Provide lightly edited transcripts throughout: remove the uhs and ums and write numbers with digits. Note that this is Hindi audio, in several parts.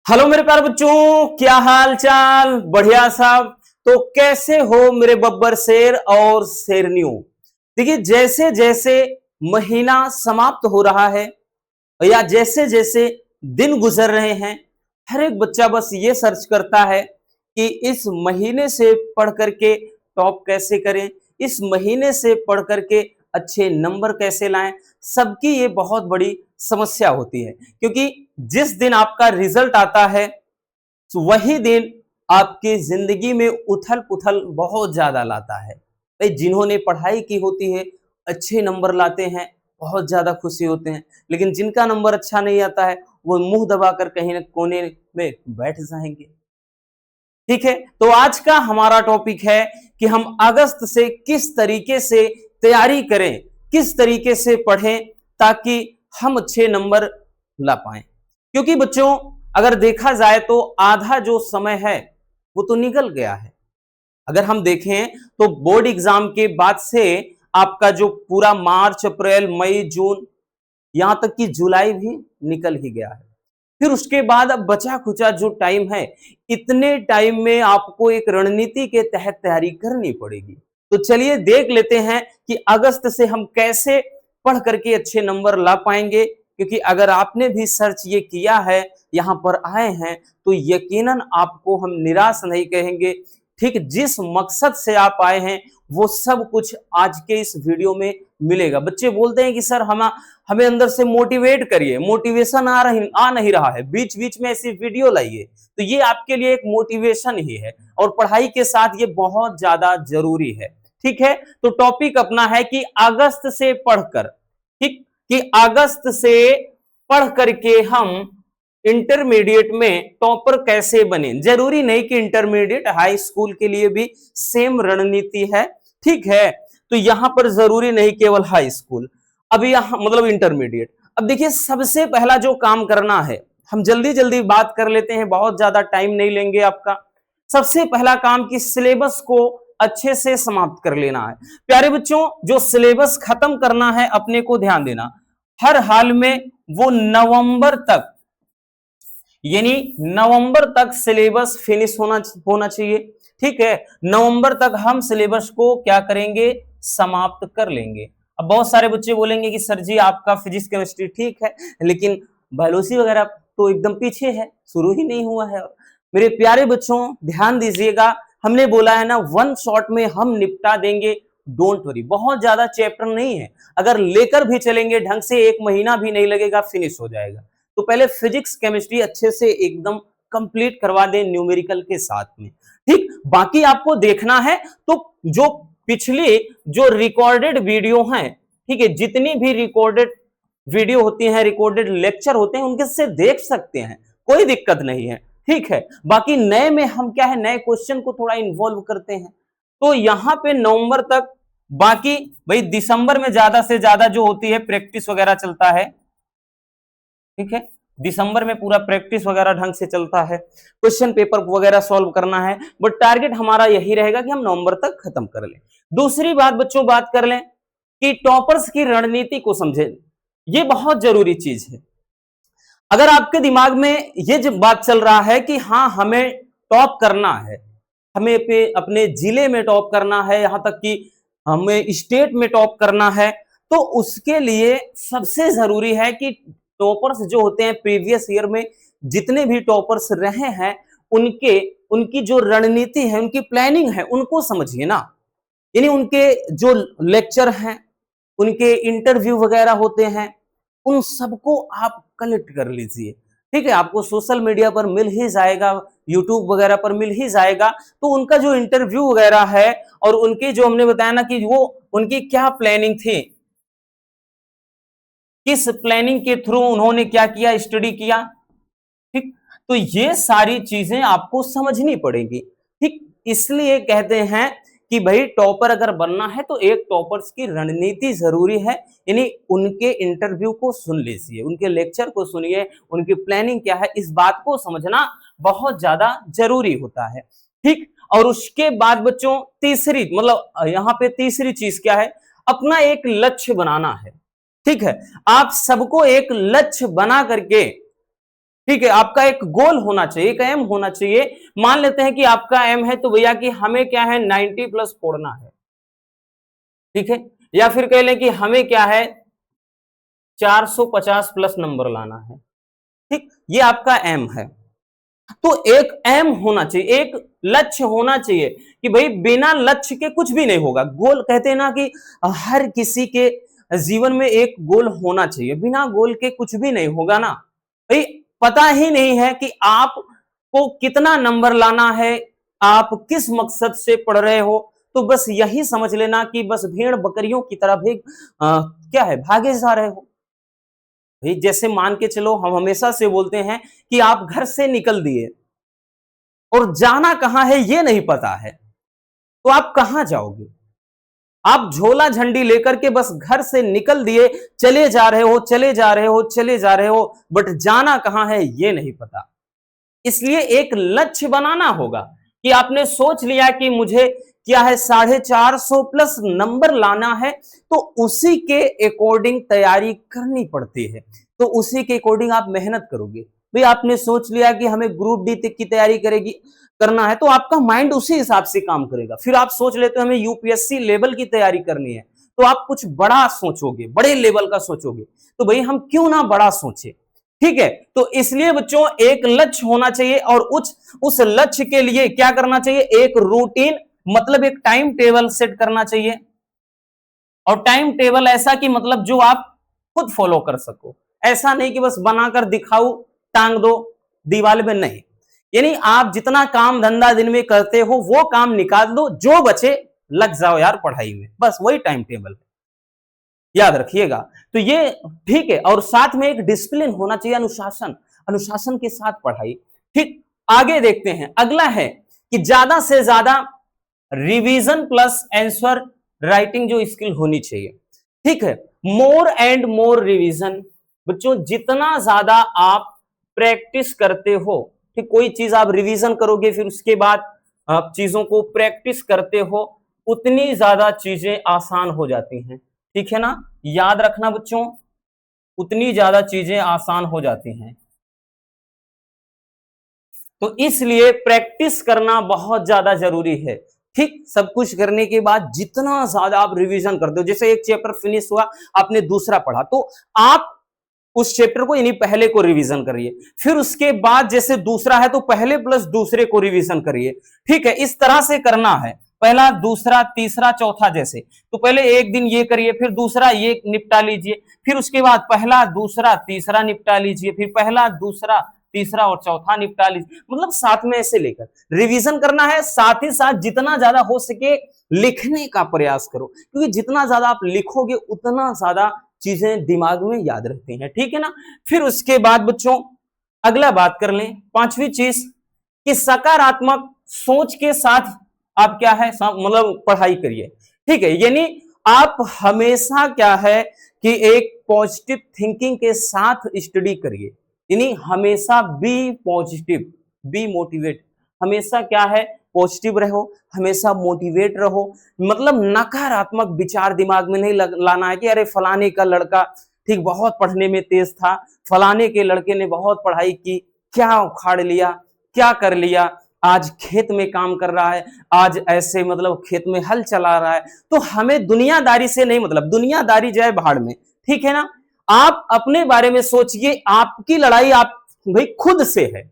हेलो मेरे प्यारे बच्चों, क्या हाल चाल। बढ़िया साहब। तो कैसे हो मेरे बब्बर शेर और शेरनियों। देखिए, जैसे जैसे महीना समाप्त हो रहा है या जैसे जैसे दिन गुजर रहे हैं, हर एक बच्चा बस ये सर्च करता है कि इस महीने से पढ़ करके टॉप कैसे करें, इस महीने से पढ़ करके अच्छे नंबर कैसे लाएं। सबकी ये बहुत बड़ी समस्या होती है, क्योंकि जिस दिन आपका रिजल्ट आता है वही दिन आपकी जिंदगी में उथल पुथल बहुत ज्यादा लाता है। भाई, जिन्होंने पढ़ाई की होती है अच्छे नंबर लाते हैं, बहुत ज्यादा खुशी होते हैं। लेकिन जिनका नंबर अच्छा नहीं आता है वो मुंह दबाकर कहीं न कोने में बैठ जाएंगे। ठीक है, तो आज का हमारा टॉपिक है कि हम अगस्त से किस तरीके से तैयारी करें, किस तरीके से पढ़ें ताकि हम अच्छे नंबर ला पाए। क्योंकि बच्चों, अगर देखा जाए तो आधा जो समय है वो तो निकल गया है। अगर हम देखें तो बोर्ड एग्जाम के बाद से आपका जो पूरा मार्च अप्रैल मई जून यहां तक कि जुलाई भी निकल ही गया है। फिर उसके बाद अब बचा खुचा जो टाइम है, इतने टाइम में आपको एक रणनीति के तहत तैयारी करनी पड़ेगी। तो चलिए देख लेते हैं कि अगस्त से हम कैसे पढ़ करके अच्छे नंबर ला पाएंगे। क्योंकि अगर आपने भी सर्च ये किया है, यहां पर आए हैं, तो यकीनन आपको हम निराश नहीं कहेंगे। ठीक जिस मकसद से आप आए हैं वो सब कुछ आज के इस वीडियो में मिलेगा। बच्चे बोलते हैं कि सर हमें अंदर से मोटिवेट करिए, मोटिवेशन आ नहीं रहा है, बीच बीच में ऐसी वीडियो लाइए। तो ये आपके लिए एक मोटिवेशन ही है और पढ़ाई के साथ ये बहुत ज्यादा जरूरी है। ठीक है, तो टॉपिक अपना है कि अगस्त से पढ़कर, ठीक, कि अगस्त से पढ़ करके हम इंटरमीडिएट में टॉपर कैसे बने। जरूरी नहीं कि इंटरमीडिएट, हाई स्कूल के लिए भी सेम रणनीति है। ठीक है, तो यहां पर जरूरी नहीं केवल हाई स्कूल, अभी यहां मतलब इंटरमीडिएट। अब देखिए, सबसे पहला जो काम करना है, हम जल्दी जल्दी बात कर लेते हैं, बहुत ज्यादा टाइम नहीं लेंगे आपका। सबसे पहला काम कि सिलेबस को अच्छे से समाप्त कर लेना है। प्यारे बच्चों, जो सिलेबस खत्म करना है अपने को ध्यान देना, हर हाल में वो नवंबर तक, यानी नवंबर तक सिलेबस फिनिश होना चाहिए। ठीक है, नवंबर तक हम सिलेबस को क्या करेंगे, समाप्त कर लेंगे। अब बहुत सारे बच्चे बोलेंगे कि सर जी आपका फिजिक्स केमिस्ट्री ठीक है, लेकिन बायोलॉजी वगैरह तो एकदम पीछे है, शुरू ही नहीं हुआ है। मेरे प्यारे बच्चों ध्यान दीजिएगा, हमने बोला है ना वन शॉट में हम निपटा देंगे। डोंट वरी, बहुत ज्यादा चैप्टर नहीं है, अगर लेकर भी चलेंगे ढंग से 1 महीना भी नहीं लगेगा, फिनिश हो जाएगा। तो पहले फिजिक्स केमिस्ट्री अच्छे से एकदम कंप्लीट करवा दें न्यूमेरिकल के साथ में। ठीक, बाकी आपको देखना है तो जो पिछली जो रिकॉर्डेड वीडियो हैं, ठीक है, जितनी भी रिकॉर्डेड वीडियो होती हैं, रिकॉर्डेड लेक्चर होते हैं, उनके से देख सकते हैं, कोई दिक्कत नहीं है। ठीक है, बाकी नए में हम क्या है, नए क्वेश्चन को थोड़ा इन्वॉल्व करते हैं। तो यहां पे नवंबर तक, बाकी भाई दिसंबर में ज्यादा से ज्यादा जो होती है प्रैक्टिस वगैरह चलता है। ठीक है, दिसंबर में पूरा प्रैक्टिस वगैरह ढंग से चलता है, क्वेश्चन पेपर वगैरह सॉल्व करना है। बट टारगेट हमारा यही रहेगा कि हम नवंबर तक खत्म कर लें। दूसरी बात बच्चों, बात कर लें कि टॉपर्स की रणनीति को समझें। ये बहुत जरूरी चीज है। अगर आपके दिमाग में ये जो बात चल रहा है कि हाँ हमें टॉप करना है, हमें अपने जिले में टॉप करना है, यहां तक कि हमें स्टेट में टॉप करना है, तो उसके लिए सबसे जरूरी है कि टॉपर्स जो होते हैं प्रीवियस ईयर में जितने भी टॉपर्स रहे हैं, उनके उनकी जो रणनीति है, उनकी प्लानिंग है, उनको समझिए ना। यानी उनके जो लेक्चर हैं, उनके इंटरव्यू वगैरह होते हैं, उन सबको आप कलेक्ट कर लीजिए। ठीक है, आपको सोशल मीडिया पर मिल ही जाएगा, यूट्यूब वगैरह पर मिल ही जाएगा। तो उनका जो इंटरव्यू वगैरह है और उनकी जो हमने बताया ना कि वो उनकी क्या प्लानिंग थी, किस प्लानिंग के थ्रू उन्होंने क्या किया, स्टडी किया। ठीक, तो ये सारी चीजें आपको समझनी पड़ेगी। ठीक, इसलिए कहते हैं कि भाई टॉपर अगर बनना है तो एक टॉपर्स की रणनीति जरूरी है। यानी उनके इंटरव्यू को सुन लीजिए, उनके लेक्चर को सुनिए, उनकी प्लानिंग क्या है, इस बात को समझना बहुत ज्यादा जरूरी होता है। ठीक, और उसके बाद बच्चों तीसरी, मतलब यहाँ पे तीसरी चीज क्या है, अपना एक लक्ष्य बनाना है। ठीक है, आप सबको एक लक्ष्य बना करके ठीक है, आपका एक गोल होना चाहिए, एक एम होना चाहिए। मान लेते हैं कि आपका एम है तो भैया कि हमें क्या है 90 प्लस फोड़ना है, ठीक है, या फिर कह लें कि हमें क्या है 450 प्लस नंबर लाना है। ठीक, ये आपका एम है। तो एक एम होना चाहिए, एक लक्ष्य होना चाहिए कि भाई बिना लक्ष्य के कुछ भी नहीं होगा। गोल कहते हैं ना कि हर किसी के जीवन में एक गोल होना चाहिए, बिना गोल के कुछ भी नहीं होगा ना। भाई पता ही नहीं है कि आपको कितना नंबर लाना है, आप किस मकसद से पढ़ रहे हो, तो बस यही समझ लेना कि बस भेड़ बकरियों की तरह भी क्या है भागे जा रहे हो। भाई जैसे मान के चलो, हम हमेशा से बोलते हैं कि आप घर से निकल दिए और जाना कहां है ये नहीं पता है, तो आप कहां जाओगे? आप झोला झंडी लेकर के बस घर से निकल दिए, चले जा रहे हो, चले जा रहे हो, चले जा रहे हो, बट जाना कहां है ये नहीं पता। इसलिए एक लक्ष्य बनाना होगा कि आपने सोच लिया कि मुझे क्या है 450 प्लस नंबर लाना है, तो उसी के अकॉर्डिंग तैयारी करनी पड़ती है। तो उसी के अकॉर्डिंग आप मेहनत करोगे। भाई आपने सोच लिया कि हमें ग्रुप डी तक की तैयारी करेगी करना है, तो आपका माइंड उसी हिसाब से काम करेगा। फिर आप सोच लेते हो हमें यूपीएससी लेवल की तैयारी करनी है, तो आप कुछ बड़ा सोचोगे, बड़े लेवल का सोचोगे। तो भाई हम क्यों ना बड़ा सोचे, ठीक है। तो इसलिए बच्चों एक लक्ष्य होना चाहिए, और उस लक्ष्य के लिए क्या करना चाहिए, एक रूटीन मतलब एक टाइम टेबल सेट करना चाहिए। और टाइम टेबल ऐसा कि मतलब जो आप खुद फॉलो कर सको, ऐसा नहीं कि बस बनाकर दिखाओ, टांग दो दीवार में, नहीं। यानी आप जितना काम धंधा दिन में करते हो वो काम निकाल दो, जो बचे लग जाओ यार पढ़ाई में, बस वही टाइम टेबल है, याद रखिएगा। तो ये ठीक है, और साथ में एक डिसिप्लिन होना चाहिए, अनुशासन, अनुशासन के साथ पढ़ाई। ठीक, आगे देखते हैं। अगला है कि ज्यादा से ज्यादा रिवीजन प्लस आंसर राइटिंग जो स्किल होनी चाहिए। ठीक है, मोर एंड मोर रिवीजन। बच्चों जितना ज्यादा आप प्रैक्टिस करते हो, ठीक, कोई चीज आप रिवीजन करोगे फिर उसके बाद आप चीजों को प्रैक्टिस करते हो, उतनी ज्यादा चीजें आसान हो जाती हैं। ठीक है ना, याद रखना बच्चों, उतनी ज्यादा चीजें आसान हो जाती हैं। तो इसलिए प्रैक्टिस करना बहुत ज्यादा जरूरी है। ठीक, सब कुछ करने के बाद जितना ज्यादा आप रिवीजन करते हो, जैसे एक चैप्टर फिनिश हुआ, आपने दूसरा पढ़ा, तो आप उस चैप्टर को यानी पहले को रिवीजन करिए, फिर उसके बाद जैसे दूसरा है तो पहले प्लस दूसरे को रिवीजन करिए। ठीक है, इस तरह से करना है, पहला दूसरा तीसरा चौथा, जैसे तो पहले एक दिन ये करिए, फिर दूसरा ये निपटा लीजिए, फिर उसके बाद पहला दूसरा तीसरा निपटा लीजिए, फिर पहला दूसरा तीसरा और चौथा निपटा लीजिए, मतलब साथ में ऐसे लेकर रिवीजन करना है। साथ ही साथ जितना ज्यादा हो सके लिखने का प्रयास करो, क्योंकि जितना ज्यादा आप लिखोगे उतना ज्यादा चीजें दिमाग में याद रहती हैं। ठीक है ना। फिर उसके बाद बच्चों अगला बात कर लें, पांचवी चीज कि सकारात्मक सोच के साथ आप क्या है मतलब पढ़ाई करिए। ठीक है, यानी आप हमेशा क्या है कि एक पॉजिटिव थिंकिंग के साथ स्टडी करिए, यानी हमेशा बी पॉजिटिव, बी मोटिवेट, हमेशा क्या है पॉजिटिव रहो, हमेशा मोटिवेट रहो। मतलब नकारात्मक विचार दिमाग में नहीं लाना है कि अरे फलाने का लड़का ठीक बहुत पढ़ने में तेज था, फलाने के लड़के ने बहुत पढ़ाई की, क्या उखाड़ लिया, क्या कर लिया, आज खेत में काम कर रहा है, आज ऐसे मतलब खेत में हल चला रहा है। तो हमें दुनियादारी से नहीं मतलब, दुनियादारी जाए भाड़ में। ठीक है ना, आप अपने बारे में सोचिए, आपकी लड़ाई आप भाई खुद से है,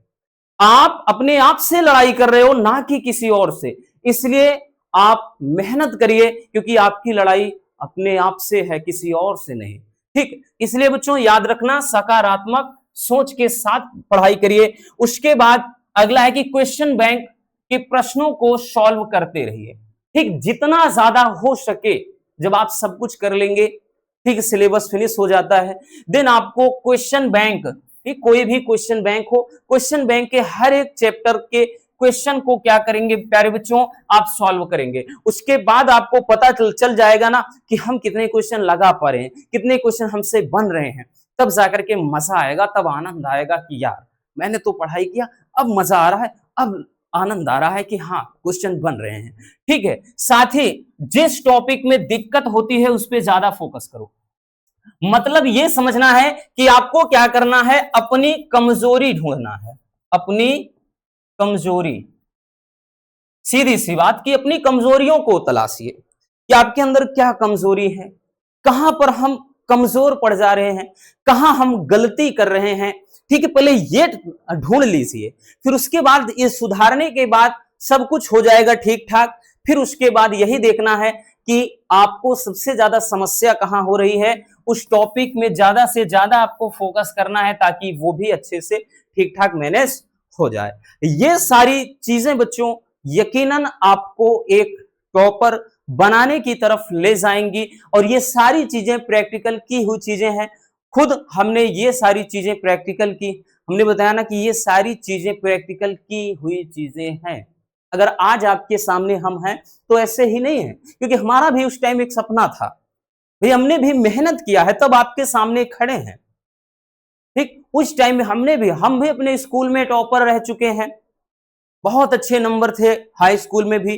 आप अपने आप से लड़ाई कर रहे हो, ना कि किसी और से। इसलिए आप मेहनत करिए, क्योंकि आपकी लड़ाई अपने आप से है, किसी और से नहीं। ठीक, इसलिए बच्चों याद रखना, सकारात्मक सोच के साथ पढ़ाई करिए। उसके बाद अगला है कि क्वेश्चन बैंक के प्रश्नों को सॉल्व करते रहिए। ठीक, जितना ज्यादा हो सके, जब आप सब कुछ कर लेंगे, ठीक, सिलेबस फिनिश हो जाता है, देन आपको क्वेश्चन बैंक, ठीक, कोई भी क्वेश्चन बैंक हो, क्वेश्चन बैंक के हर एक चैप्टर के क्वेश्चन को क्या करेंगे प्यारे बच्चों, आप सॉल्व करेंगे। उसके बाद आपको पता चल जाएगा ना कि हम कितने क्वेश्चन लगा पा रहे हैं, कितने क्वेश्चन हमसे बन रहे हैं, तब जाकर के मजा आएगा, तब आनंद आएगा कि यार मैंने तो पढ़ाई किया, अब मजा आ रहा है, अब आनंद आ रहा है कि हाँ क्वेश्चन बन रहे हैं। ठीक है, साथ ही जिस टॉपिक में दिक्कत होती है उस पर ज्यादा फोकस करो। मतलब ये समझना है कि आपको क्या करना है, अपनी कमजोरी ढूंढना है, अपनी कमजोरी। सीधी सी बात कि अपनी कमजोरियों को तलाशिए कि आपके अंदर क्या कमजोरी है, कहां पर हम कमजोर पड़ जा रहे हैं, कहां हम गलती कर रहे हैं। ठीक है, पहले ये ढूंढ लीजिए, फिर उसके बाद ये सुधारने के बाद सब कुछ हो जाएगा ठीक ठाक। फिर उसके बाद यही देखना है कि आपको सबसे ज्यादा समस्या कहां हो रही है, उस टॉपिक में ज्यादा से ज्यादा आपको फोकस करना है ताकि वो भी अच्छे से ठीक ठाक मैनेज हो जाए। ये सारी चीजें बच्चों यकीनन आपको एक टॉपर बनाने की तरफ ले जाएंगी, और ये सारी चीजें प्रैक्टिकल की हुई चीजें हैं। खुद हमने ये सारी चीजें प्रैक्टिकल की, हमने बताया ना कि ये सारी चीजें प्रैक्टिकल की हुई चीजें हैं। अगर आज आपके सामने हम हैं तो ऐसे ही नहीं है, क्योंकि हमारा भी उस टाइम एक सपना था भाई, हमने भी मेहनत किया है तब आपके सामने खड़े हैं। ठीक, उस टाइम में हम भी अपने स्कूल में टॉपर रह चुके हैं, बहुत अच्छे नंबर थे हाई स्कूल में भी,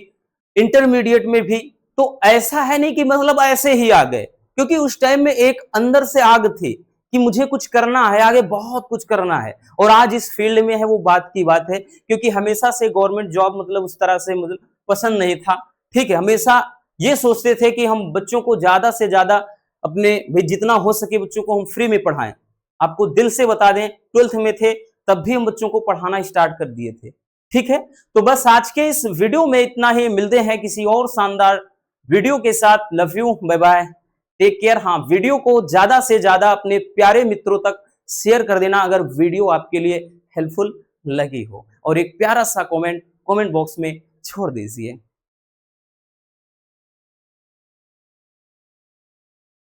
इंटरमीडिएट में भी। तो ऐसा है नहीं कि मतलब ऐसे ही आ गए, क्योंकि उस टाइम में एक अंदर से आग थी कि मुझे कुछ करना है, आगे बहुत कुछ करना है। और आज इस फील्ड में है, वो बात की बात है, क्योंकि हमेशा से गवर्नमेंट जॉब मतलब उस तरह से मतलब पसंद नहीं था। ठीक है, हमेशा ये सोचते थे कि हम बच्चों को ज्यादा से ज्यादा अपने भाई जितना हो सके बच्चों को हम फ्री में पढ़ाएं। आपको दिल से बता दें, 12th में थे तब भी हम बच्चों को पढ़ाना स्टार्ट कर दिए थे। ठीक है, तो बस आज के इस वीडियो में इतना ही, मिलते हैं किसी और शानदार वीडियो के साथ। Love you, bye bye, take care. हाँ, वीडियो को ज्यादा से ज्यादा अपने प्यारे मित्रों तक शेयर कर देना अगर वीडियो आपके लिए हेल्पफुल लगी हो, और एक प्यारा सा कमेंट बॉक्स में छोड़ दीजिए।